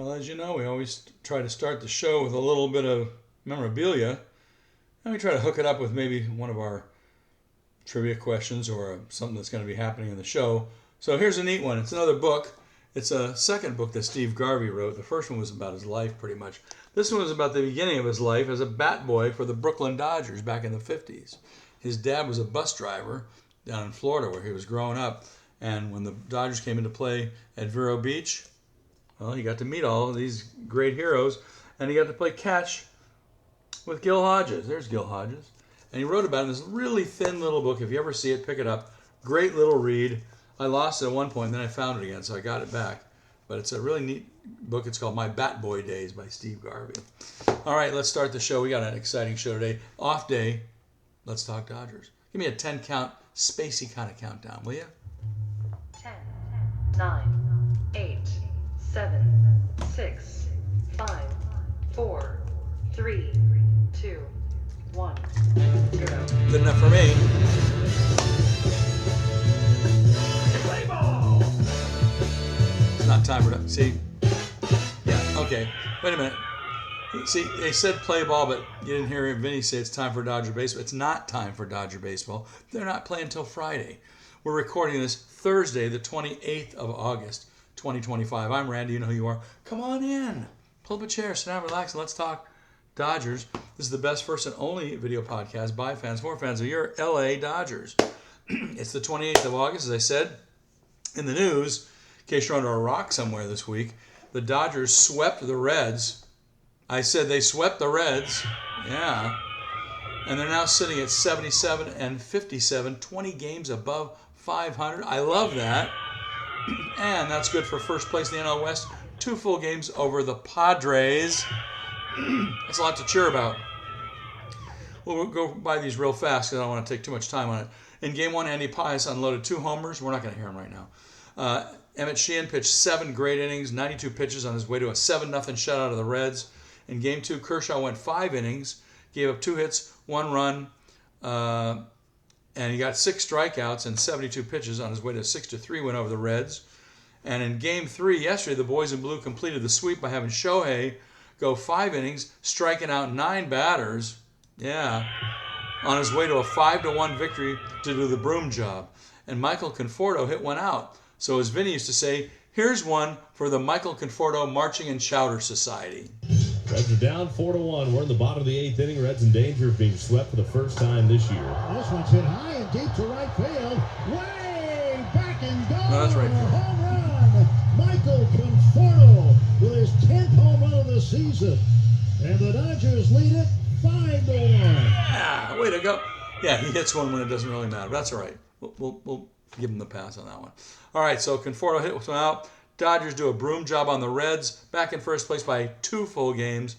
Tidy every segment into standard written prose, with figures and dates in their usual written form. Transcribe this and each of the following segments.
Well, as you know, we always try to start the show with a little bit of memorabilia, and we try to hook it up with maybe one of our trivia questions or something that's going to be happening in the show. So here's a neat one. It's another book. It's a second book that Steve Garvey wrote. The first one was about his life, pretty much. This one was about the beginning of his life as a bat boy for the Brooklyn Dodgers back in the 50s. His dad was a bus driver down in Florida where he was growing up, and when the Dodgers came into play at Vero Beach, well, he got to meet all of these great heroes, and he got to play catch with Gil Hodges. There's Gil Hodges. And he wrote about it in this really thin little book. If you ever see it, pick it up. Great little read. I lost it at one point, and then I found it again, so I got it back. But it's a really neat book. It's called My Bat Boy Days by Steve Garvey. All right, let's start the show. We got an exciting show today. Off day. Let's talk Dodgers. Give me a 10-count, spacey kind of countdown, will you? 10, 9, 8, 7, 6, 5, 4, 3, 2, 1, 0. Good enough for me. Play ball! It's not time for that. See? Yeah, okay. Wait a minute. See, they said play ball, but you didn't hear Vinny say it's time for Dodger baseball. It's not time for Dodger baseball. They're not playing until Friday. We're recording this Thursday, the 28th of August, 2025. I'm Randy. You know who you are. Come on in. Pull up a chair, sit down, relax, and let's talk Dodgers. This is the best, first, and only video podcast by fans, for fans of your LA Dodgers. It's the 28th of August, as I said. In the news, in case you're under a rock somewhere this week, the Dodgers swept the Reds. I said they swept the Reds. Yeah. And they're now sitting at 77 and 57, 20 games above 500. I love that. And that's good for first place in the NL West. 2 full games over the Padres. That's a lot to cheer about. We'll go by these real fast because I don't want to take too much time on it. In Game 1, Andy Pius unloaded 2 homers. We're not going to hear him right now. Emmett Sheehan pitched 7 great innings, 92 pitches on his way to a 7-0 shutout of the Reds. In Game 2, Kershaw went 5 innings, gave up 2 hits, 1 run, and he got 6 strikeouts and 72 pitches on his way to a 6-3 win over the Reds. And in Game 3 yesterday, the boys in blue completed the sweep by having Shohei go 5 innings, striking out 9 batters. Yeah, on his way to a 5-1 victory to do the broom job. And Michael Conforto hit 1 out. So as Vinny used to say, here's one for the Michael Conforto Marching and Chowder Society. Reds are down 4-1. We're in the bottom of the 8th inning. Reds in danger of being swept for the first time this year. This one's hit high and deep to right field. Way back and gone. No, that's right. Home run. Michael Conforto with his 10th home run of the season. And the Dodgers lead it 5-1. Yeah, way to go. Yeah, he hits one when it doesn't really matter. That's all right. We'll give him the pass on that one. All right, so Conforto hit one out. Dodgers do a broom job on the Reds, back in first place by 2 full games.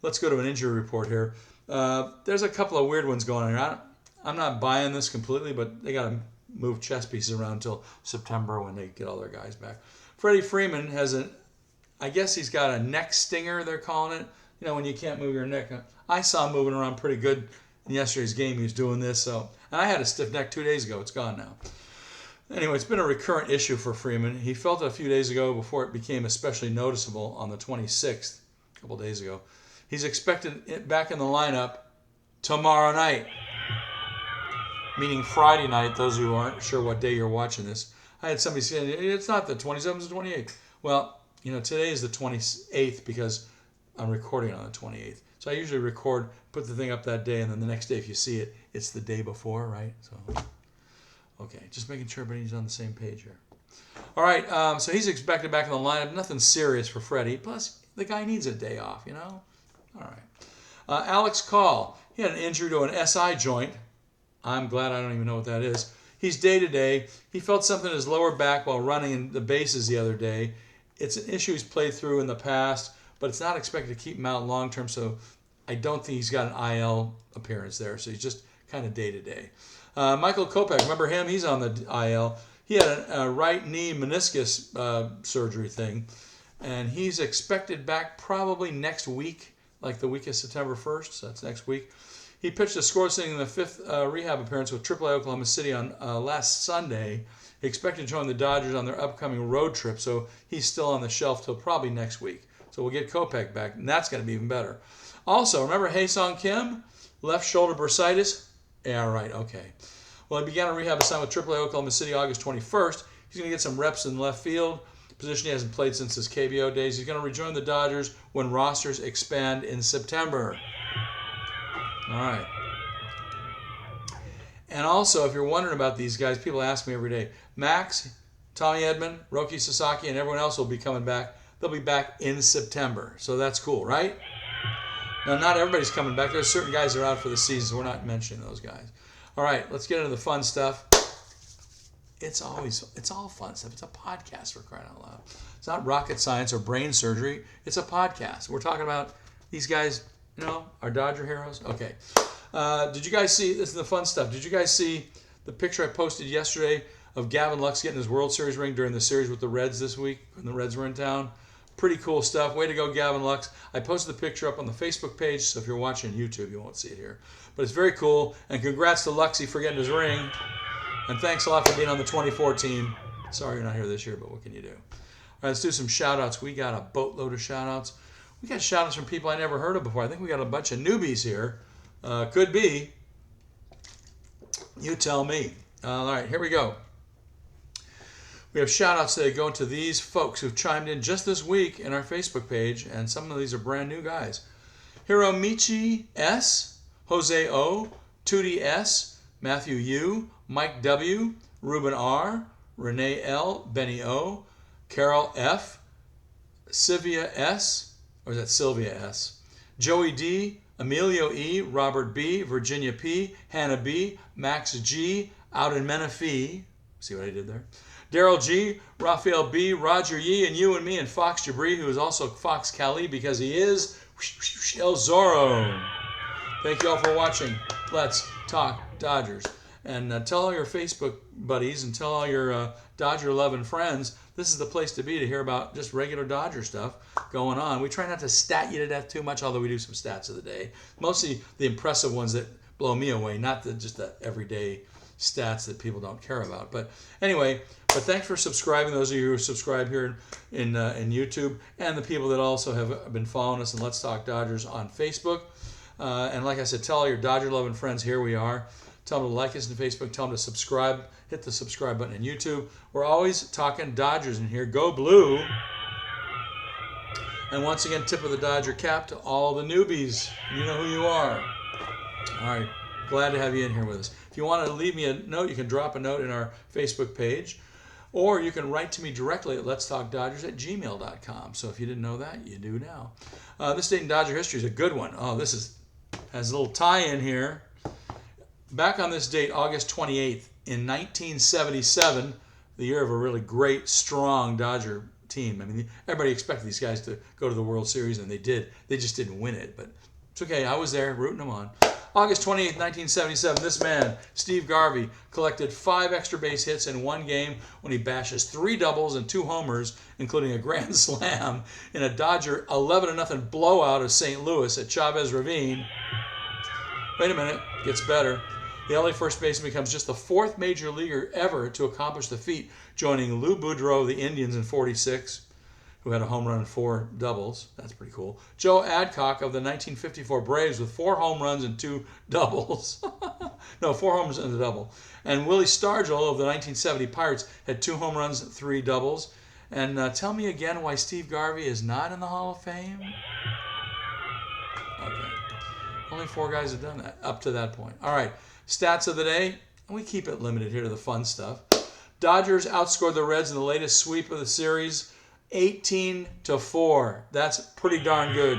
Let's go to an injury report here. There's a couple of weird ones going on here. I'm not buying this completely, but they got to move chess pieces around until September when they get all their guys back. Freddie Freeman has I guess he's got a neck stinger, they're calling it. You know, when you can't move your neck. I saw him moving around pretty good in yesterday's game. He was doing this. And I had a stiff neck 2 days ago. It's gone now. Anyway, it's been a recurrent issue for Freeman. He felt it a few days ago before it became especially noticeable on the 26th, a couple days ago. He's expected back in the lineup tomorrow night, meaning Friday night, those who aren't sure what day you're watching this. I had somebody saying, it's not the 27th, it's the 28th. Well, you know, today is the 28th because I'm recording on the 28th. So I usually record, put the thing up that day, and then the next day if you see it, it's the day before, right? So... okay, just making sure everybody's on the same page here. All right, so he's expected back in the lineup. Nothing serious for Freddie. Plus, the guy needs a day off, you know? All right. Alex Call. He had an injury to an SI joint. I'm glad I don't even know what that is. He's day-to-day. He felt something in his lower back while running in the bases the other day. It's an issue he's played through in the past, but it's not expected to keep him out long-term, so I don't think he's got an IL appearance there. So he's just kind of day-to-day. Michael Kopech, remember him? He's on the IL. He had a right knee meniscus surgery thing, and he's expected back probably next week, like the week of September 1st, so that's next week. He pitched a scoreless inning in the 5th rehab appearance with AAA Oklahoma City on last Sunday. He expected to join the Dodgers on their upcoming road trip, so he's still on the shelf till probably next week. So we'll get Kopech back, and that's going to be even better. Also, remember Hae-Sung Kim? Left shoulder bursitis? Yeah, right, okay. Well, he began a rehab assignment with AAA Oklahoma City August 21st. He's going to get some reps in left field, position he hasn't played since his KBO days. He's going to rejoin the Dodgers when rosters expand in September. All right. And also, if you're wondering about these guys, people ask me every day, Max, Tommy Edman, Roki Sasaki, and everyone else will be coming back. They'll be back in September. So that's cool, right? Now, not everybody's coming back. There's certain guys that are out for the season, so we're not mentioning those guys. All right, let's get into the fun stuff. It's all fun stuff. It's a podcast, for crying out loud. It's not rocket science or brain surgery. It's a podcast. We're talking about these guys, our Dodger heroes. Okay. Did you guys see, this is the fun stuff, did you guys see the picture I posted yesterday of Gavin Lux getting his World Series ring during the series with the Reds this week when the Reds were in town? Pretty cool stuff. Way to go, Gavin Lux. I posted the picture up on the Facebook page, so if you're watching YouTube, you won't see it here. But it's very cool, and congrats to Luxy for getting his ring. And thanks a lot for being on the 24 team. Sorry you're not here this year, but what can you do? All right, let's do some shout-outs. We got a boatload of shout-outs. We got shout-outs from people I never heard of before. I think we got a bunch of newbies here. Could be. You tell me. All right, here we go. We have shout-outs today going to these folks who've chimed in just this week in our Facebook page, and some of these are brand new guys. Hiromichi S., Jose O., Tootie S., Matthew U., Mike W., Ruben R., Renee L., Benny O., Carol F., Sylvia S., or is that Sylvia S., Joey D., Emilio E., Robert B., Virginia P., Hannah B., Max G., out in Menifee. See what I did there? Daryl G., Raphael B., Roger Yee, and you and me, and Fox Jabri, who is also Fox Cali because he is El Zorro. Thank you all for watching. Let's talk Dodgers. And tell all your Facebook buddies and tell all your Dodger-loving friends this is the place to be to hear about just regular Dodger stuff going on. We try not to stat you to death too much, although we do some stats of the day. Mostly the impressive ones that blow me away, not just the everyday stats that people don't care about. But anyway, thanks for subscribing, those of you who subscribe here in YouTube, and the people that also have been following us in Let's Talk Dodgers on Facebook. And like I said, tell all your Dodger-loving friends, here we are. Tell them to like us on Facebook. Tell them to subscribe. Hit the subscribe button on YouTube. We're always talking Dodgers in here. Go Blue. And once again, tip of the Dodger cap to all the newbies. You know who you are. All right. Glad to have you in here with us. If you want to leave me a note, you can drop a note in our Facebook page. Or you can write to me directly at letstalkdodgers@gmail.com. So if you didn't know that, you do now. This date in Dodger history is a good one. Oh, has a little tie-in here. Back on this date, August 28th, in 1977, the year of a really great, strong Dodger team. I mean, everybody expected these guys to go to the World Series, and they did. They just didn't win it, but it's okay. I was there rooting them on. August 28th, 1977, this man, Steve Garvey, collected 5 extra base hits in one game when he bashes 3 doubles and 2 homers, including a grand slam, in a Dodger 11-0 blowout of St. Louis at Chavez Ravine. Wait a minute, gets better. The LA first baseman becomes just the 4th major leaguer ever to accomplish the feat, joining Lou Boudreau of the Indians in '46, who had a home run and 4 doubles. That's pretty cool. Joe Adcock of the 1954 Braves with 4 home runs and 2 doubles. No, 4 homers and a double. And Willie Stargell of the 1970 Pirates had 2 home runs and 3 doubles. And tell me again why Steve Garvey is not in the Hall of Fame? Okay. Only 4 guys have done that up to that point. All right. Stats of the day. We keep it limited here to the fun stuff. Dodgers outscored the Reds in the latest sweep of the series 18-4. That's pretty darn good.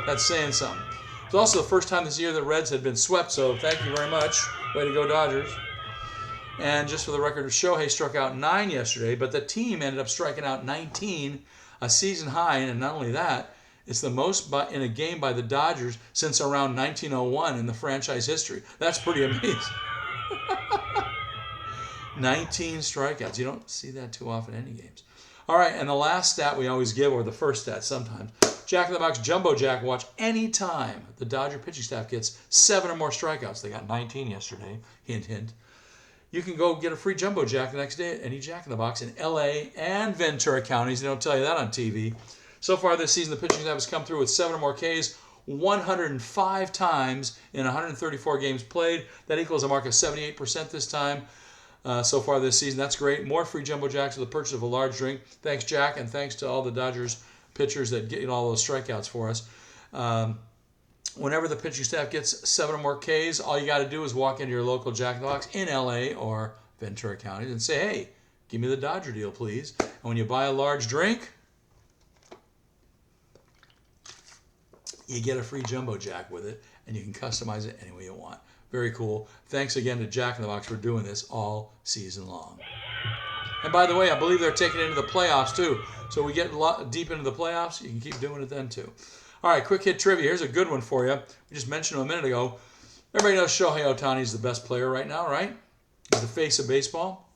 That's saying something. It's also the first time this year the Reds had been swept, so thank you very much. Way to go, Dodgers. And just for the record, Shohei struck out 9 yesterday, but the team ended up striking out 19, a season high, and not only that, it's the most in a game by the Dodgers since around 1901 in the franchise history. That's pretty amazing. 19 strikeouts. You don't see that too often in any games. All right, and the last stat we always give, or the first stat sometimes, Jack in the Box Jumbo Jack watch any time the Dodger pitching staff gets 7 or more strikeouts. They got 19 yesterday. Hint, hint. You can go get a free Jumbo Jack the next day at any Jack in the Box in LA and Ventura counties. They don't tell you that on TV. So far this season, the pitching staff has come through with 7 or more Ks 105 times in 134 games played. That equals a mark of 78% this time. So far this season. That's great. More free Jumbo Jacks with the purchase of a large drink. Thanks, Jack, and thanks to all the Dodgers pitchers that get all those strikeouts for us. Whenever the pitching staff gets 7 or more Ks, all you got to do is walk into your local Jack in the Box in LA or Ventura County and say, hey, give me the Dodger deal, please. And when you buy a large drink, you get a free Jumbo Jack with it, and you can customize it any way you want. Very cool. Thanks again to Jack in the Box for doing this all season long. And by the way, I believe they're taking it into the playoffs too. So we get deep into the playoffs, you can keep doing it then too. All right, quick hit trivia. Here's a good one for you. We just mentioned him a minute ago. Everybody knows Shohei Ohtani is the best player right now, right? He's the face of baseball.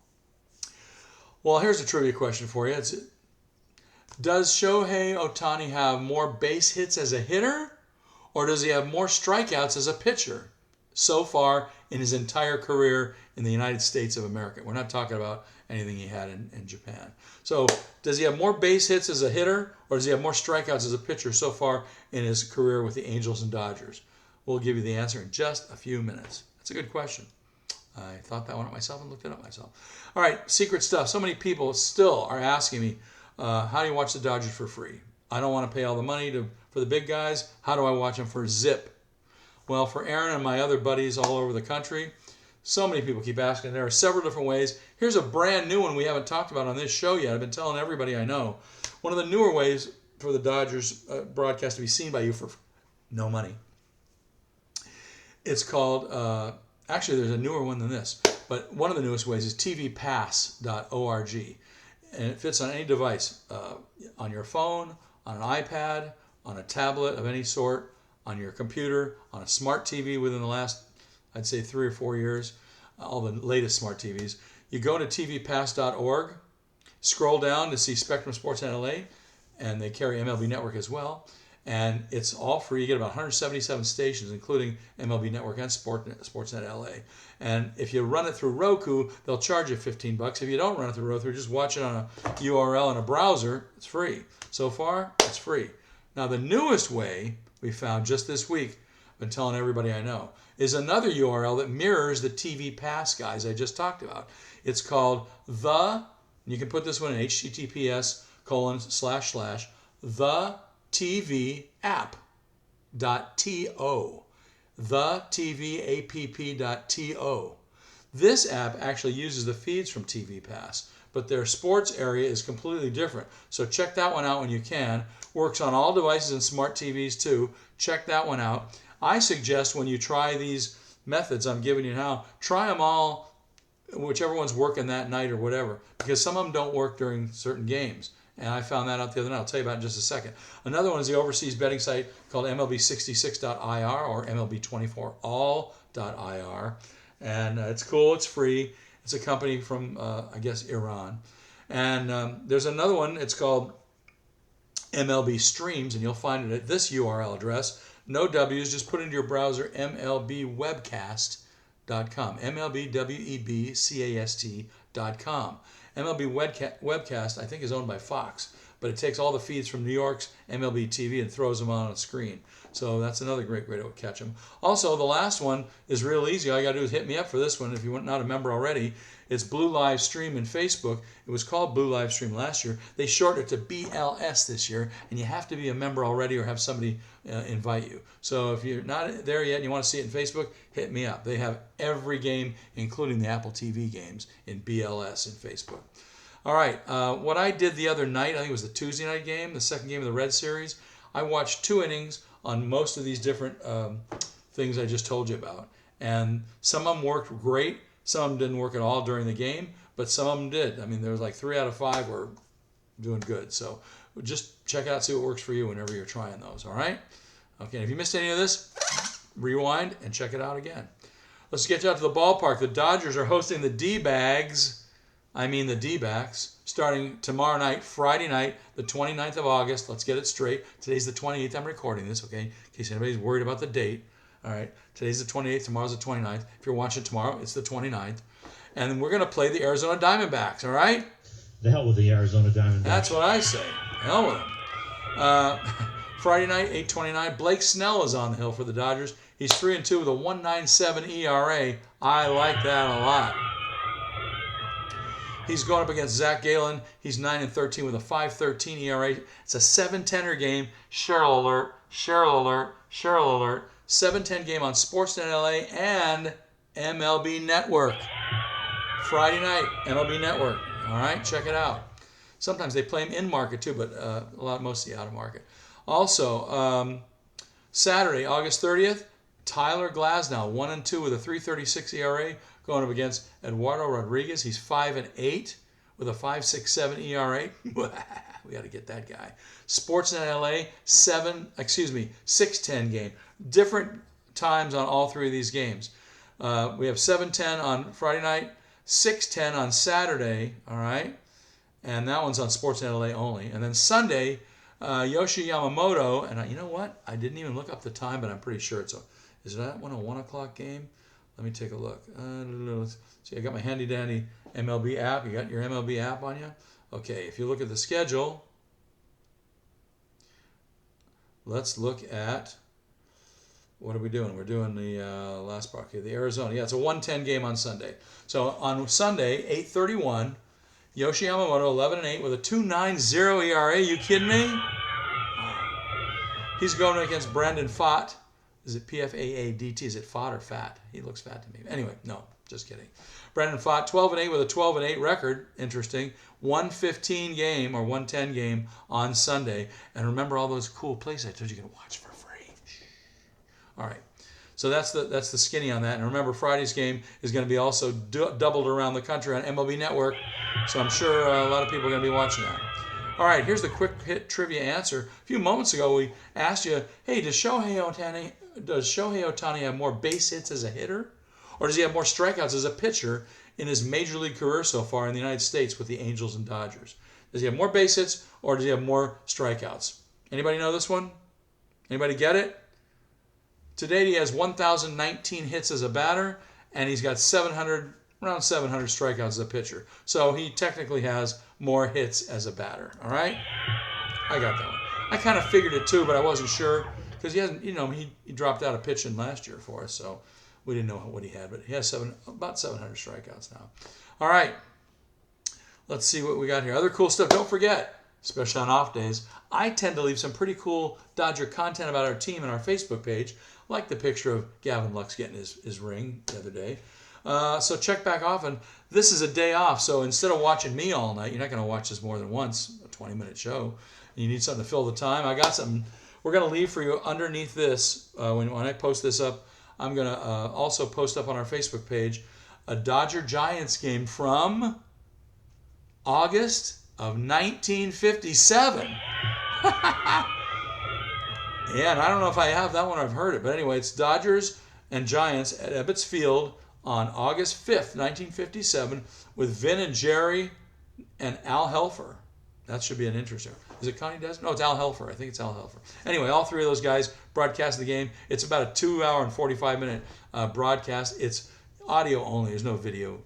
Well, here's a trivia question for you. Does Shohei Ohtani have more base hits as a hitter, or does he have more strikeouts as a pitcher so far in his entire career in the United States of America? We're not talking about anything he had in Japan. So does he have more base hits as a hitter, or does he have more strikeouts as a pitcher so far in his career with the Angels and Dodgers? We'll give you the answer in just a few minutes. That's a good question. I thought that one up myself and looked it up myself. All right, secret stuff. So many people still are asking me, how do you watch the Dodgers for free? I don't want to pay all the money for the big guys. How do I watch them for zip? Well, for Aaron and my other buddies all over the country, so many people keep asking. There are several different ways. Here's a brand new one we haven't talked about on this show yet. I've been telling everybody I know. One of the newer ways for the Dodgers broadcast to be seen by you for no money. It's called, actually there's a newer one than this, but one of the newest ways is tvpass.org. And it fits on any device, on your phone, on an iPad, on a tablet of any sort, on your computer, on a smart TV within the last, I'd say 3 or 4 years, all the latest smart TVs. You go to tvpass.org, scroll down to see Spectrum Sportsnet LA, and they carry MLB Network as well. And it's all free. You get about 177 stations, including MLB Network and Sportsnet LA. And if you run it through Roku, they'll charge you $15. If you don't run it through Roku, just watch it on a URL in a browser, it's free. So far, it's free. Now, the newest way we found just this week, I've been telling everybody I know, is another URL that mirrors the TV Pass guys I just talked about. It's called you can put this one in https://thetvapp.to. thetvapp.to. This app actually uses the feeds from TV Pass, but their sports area is completely different. So check that one out when you can. Works on all devices and smart TVs too. Check that one out. I suggest when you try these methods I'm giving you now, try them all, whichever one's working that night or whatever, because some of them don't work during certain games. And I found that out the other night. I'll tell you about it in just a second. Another one is the overseas betting site called MLB66.ir or MLB24all.ir. And it's cool. It's free. It's a company from, I guess, Iran. And there's another one. It's called MLB Streams, and you'll find it at this URL address. No W's. Just put into your browser MLBwebcast.com. MLBwebcast.com. MLB Webcast, I think, is owned by Fox, but it takes all the feeds from New York's MLB TV and throws them on a screen. So that's another great way to catch them. Also, the last one is real easy. All you got to do is hit me up for this one if you're not a member already. It's Blue Live Stream in Facebook. It was called Blue Live Stream last year. They shortened it to BLS this year, and you have to be a member already or have somebody invite you. So if you're not there yet and you want to see it in Facebook, hit me up. They have every game, including the Apple TV games, in BLS in Facebook. All right, what I did the other night, I think it was the Tuesday night game, the second game of the Red Series, I watched 2 innings on most of these different things I just told you about. And some of them worked great. Some of them didn't work at all during the game, but some of them did. I mean, there was like 3 out of 5 were doing good. So just check it out, see what works for you whenever you're trying those, all right? Okay, if you missed any of this, rewind and check it out again. Let's get you out to the ballpark. The Dodgers are hosting the D-Backs, starting tomorrow night, Friday night, the 29th of August. Let's get it straight. Today's the 28th. I'm recording this, okay, in case anybody's worried about the date. All right, today's the 28th, tomorrow's the 29th. If you're watching tomorrow, it's the 29th. And then we're going to play the Arizona Diamondbacks, all right? The hell with the Arizona Diamondbacks. That's what I say. Hell with them. Friday night, 8:29. Blake Snell is on the hill for the Dodgers. He's 3-2 with a 1.97 ERA. I like that a lot. He's going up against Zach Gallen. He's 9-13 with a 5.13 ERA. It's a 7-10er game. Cheryl alert, Cheryl alert, Cheryl alert. 7-10 game on Sportsnet LA and MLB Network. Friday night, MLB Network. All right, check it out. Sometimes they play them in market too, but mostly out of market. Also, Saturday, August 30th, Tyler Glasnow, 1-2 with a 3.36 ERA, going up against Eduardo Rodriguez. He's 5-8 with a 5.67 ERA. We got to get that guy. Sportsnet LA, 6-10 game. Different times on all three of these games. We have 7-10 on Friday night, 6-10 on Saturday, all right? And that one's on Sportsnet LA only. And then Sunday, Yoshi Yamamoto, and you know what? I didn't even look up the time, but I'm pretty sure is that one a 1 o'clock game? Let me take a look. See, I got my handy dandy MLB app. You got your MLB app on you? Okay, if you look at the schedule, let's look at, what are we doing? We're doing the last part. Okay, the Arizona. Yeah, it's a 1:10 game on Sunday. So on Sunday, 8:31, Yoshi Yamamoto, 11-8 with a 2.90 ERA. You kidding me? He's going against Brandon Pfaadt. Is it Pfaadt? Is it Pfaadt or Fat? He looks fat to me. Anyway, no, just kidding. Brandon Pfaadt, 12-8 with a 12-8 record. Interesting. 1:15 game or 1:10 game on Sunday. And remember all those cool places I told you can watch for free. All right. So that's the skinny on that. And remember, Friday's game is going to be also doubled around the country on MLB Network. So I'm sure a lot of people are going to be watching that. All right, here's the quick hit trivia answer. A few moments ago, we asked you, hey, does Shohei Ohtani have more base hits as a hitter? Or does he have more strikeouts as a pitcher in his major league career so far in the United States with the Angels and Dodgers? Does he have more base hits or does he have more strikeouts? Anybody know this one? Anybody get it? To date, he has 1,019 hits as a batter, and he's got around 700 strikeouts as a pitcher. So he technically has more hits as a batter. All right? I got that one. I kind of figured it too, but I wasn't sure because he hasn't, he dropped out of pitching last year for us, so we didn't know what he had, but he has about 700 strikeouts now. All right. Let's see what we got here. Other cool stuff. Don't forget, especially on off days, I tend to leave some pretty cool Dodger content about our team in our Facebook page, like the picture of Gavin Lux getting his ring the other day. So check back often. This is a day off, so instead of watching me all night, you're not going to watch this more than once, a 20-minute show, and you need something to fill the time. I got something we're going to leave for you underneath this. When I post this up, I'm going to also post up on our Facebook page a Dodger-Giants game from August of 1957. Yeah, and I don't know if I have that one or I've heard it, but anyway, it's Dodgers and Giants at Ebbets Field on August 5th, 1957, with Vin and Jerry and Al Helfer. That should be an interesting. Is it Connie Desmond? No, it's Al Helfer. I think it's Al Helfer. Anyway, all three of those guys broadcast the game. It's about a 2-hour and 45-minute broadcast. It's audio only. There's no video,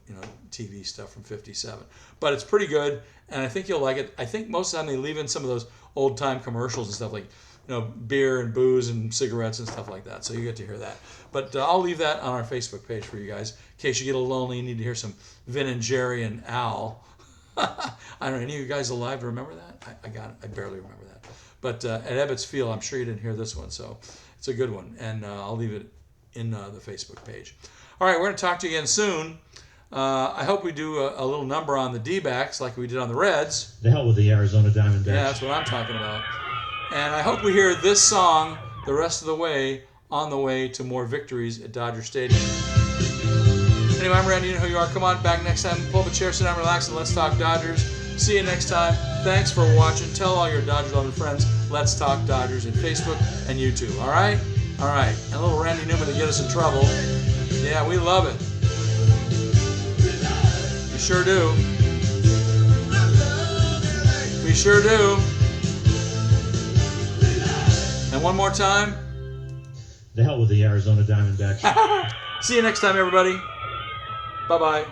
TV stuff from 57. But it's pretty good, and I think you'll like it. I think most of the time they leave in some of those old-time commercials and stuff like, beer and booze and cigarettes and stuff like that. So you get to hear that. But I'll leave that on our Facebook page for you guys in case you get a little lonely and need to hear some Vin and Jerry and Al. I don't know, any of you guys alive to remember that? I got it. I barely remember that. But at Ebbets Field, I'm sure you didn't hear this one, so it's a good one. And I'll leave it in the Facebook page. All right, we're going to talk to you again soon. I hope we do a little number on the D-backs like we did on the Reds. The hell with the Arizona Diamondbacks. Yeah, that's what I'm talking about. And I hope we hear this song the rest of the way on the way to more victories at Dodger Stadium. Anyway, I'm Randy. You know who you are. Come on back next time. Pull up a chair, sit down, relax, and let's talk Dodgers. See you next time. Thanks for watching. Tell all your Dodger-loving friends, Let's Talk Dodgers in Facebook and YouTube. All right? All right. And a little Randy Newman to get us in trouble. Yeah, we love it. We sure do. We sure do. And one more time. The hell with the Arizona Diamondbacks. See you next time, everybody. Bye-bye.